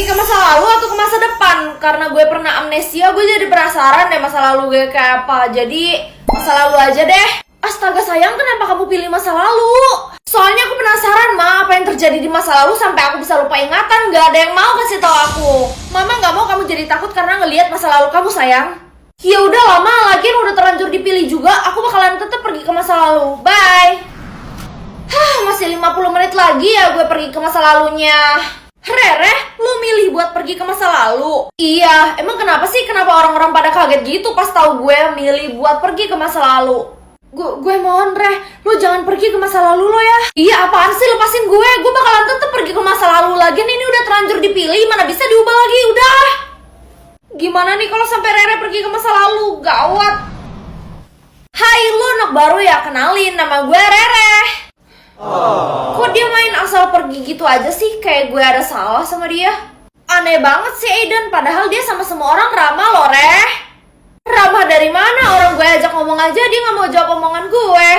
pergi ke masa lalu atau ke masa depan? Karena gue pernah amnesia, gue jadi penasaran deh masa lalu gue kayak apa. Jadi masa lalu aja deh. Astaga sayang, kenapa kamu pilih masa lalu? Soalnya aku penasaran, Ma, apa yang terjadi di masa lalu sampai aku bisa lupa ingatan. Gak ada yang mau kasih tahu aku. Mama gak mau kamu jadi takut karena ngelihat masa lalu kamu, sayang. Ya udah lama, lagian udah terlanjur dipilih juga. Aku bakalan tetap pergi ke masa lalu. Bye. Masih 50 menit lagi ya gue pergi ke masa lalunya. Rere, lu milih buat pergi ke masa lalu? Iya, emang kenapa sih? Kenapa orang-orang pada kaget gitu pas tahu gue milih buat pergi ke masa lalu? Gue mohon, Re, lu jangan pergi ke masa lalu lo ya. Iya, apaan sih, lepasin gue. Gue bakalan tetap pergi ke masa lalu. Lagian ini udah terlanjur dipilih, mana bisa diubah lagi, udah. Gimana nih kalau sampai Rere pergi ke masa lalu? Gawat. Hai, lu anak baru ya? Kenalin, nama gue Rere. Kok dia main asal pergi gitu aja sih? Kayak gue ada salah sama dia. Aneh banget sih Aiden, padahal dia sama semua orang ramah loh, Re. Ramah dari mana? Orang gue ajak ngomong aja dia gak mau jawab omongan gue.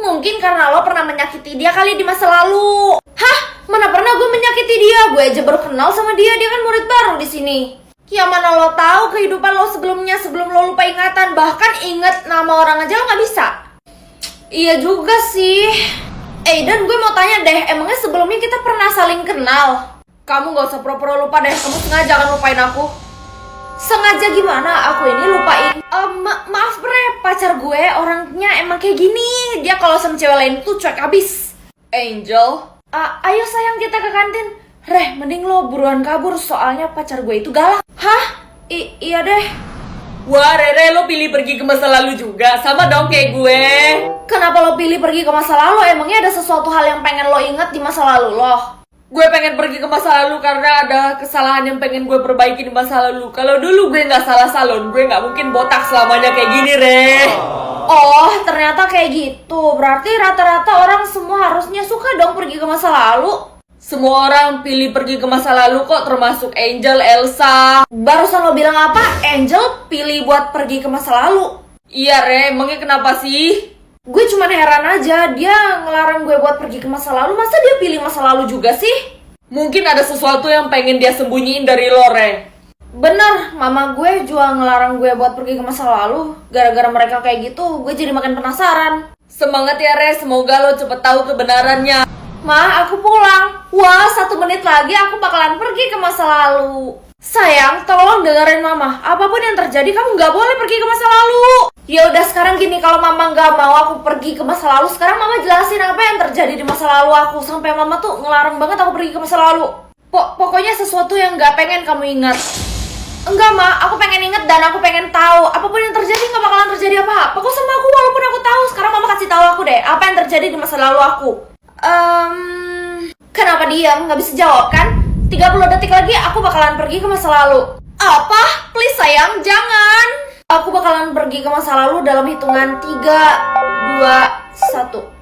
Mungkin karena lo pernah menyakiti dia kali di masa lalu. Hah? Mana pernah gue menyakiti dia? Gue aja baru kenal sama dia kan murid baru di sini. Ya mana lo tahu kehidupan lo sebelumnya sebelum lo lupa ingatan. Bahkan inget nama orang aja lo gak bisa. Iya juga sih. Dan gue mau tanya deh, emangnya sebelumnya kita pernah saling kenal? Kamu gak usah pura-pura lupa deh, kamu sengaja kan lupain aku. Sengaja gimana? Aku ini lupain. Maaf Bre, pacar gue orangnya emang kayak gini. Dia kalau sama cewek lain tuh cuek abis. Angel, ayo sayang kita ke kantin. Re, mending lo buruan kabur soalnya pacar gue itu galak. Hah? Iya deh. Wah Rere, lo pilih pergi ke masa lalu juga? Sama dong kayak gue. Kenapa lo pilih pergi ke masa lalu? Emangnya ada sesuatu hal yang pengen lo ingat di masa lalu lo? Gue pengen pergi ke masa lalu karena ada kesalahan yang pengen gue perbaiki di masa lalu. Kalau dulu gue gak salah salon, gue gak mungkin botak selamanya kayak gini, Re. Oh, ternyata kayak gitu. Berarti rata-rata orang semua harusnya suka dong pergi ke masa lalu. Semua orang pilih pergi ke masa lalu kok, termasuk Angel, Elsa. Barusan lo bilang apa? Angel pilih buat pergi ke masa lalu. Iya, Re. Emangnya kenapa sih? Gue cuman heran aja, dia ngelarang gue buat pergi ke masa lalu, masa dia pilih masa lalu juga sih? Mungkin ada sesuatu yang pengen dia sembunyiin dari lo, Re. Bener, mama gue juga ngelarang gue buat pergi ke masa lalu. Gara-gara mereka kayak gitu, gue jadi makin penasaran. Semangat ya, Re, semoga lo cepet tahu kebenarannya. Ma, aku pulang. Wah, 1 menit lagi aku bakalan pergi ke masa lalu. Sayang, tolong dengerin mama. Apapun yang terjadi, kamu gak boleh pergi ke masa lalu. Ya udah sekarang gini, kalau mama gak mau aku pergi ke masa lalu, sekarang mama jelasin apa yang terjadi di masa lalu aku. Sampai mama tuh ngelarang banget aku pergi ke masa lalu. Pokoknya sesuatu yang gak pengen kamu ingat. Enggak, Ma, aku pengen inget dan aku pengen tahu. Apapun yang terjadi gak bakalan terjadi apa-apa kok sama aku, walaupun aku tahu. Sekarang mama kasih tahu aku deh, apa yang terjadi di masa lalu aku. Kenapa diam? Gak bisa jawab kan? 30 detik lagi aku bakalan pergi ke masa lalu. Apa? Please sayang, jangan. Aku bakalan pergi ke masa lalu dalam hitungan 3, 2, 1.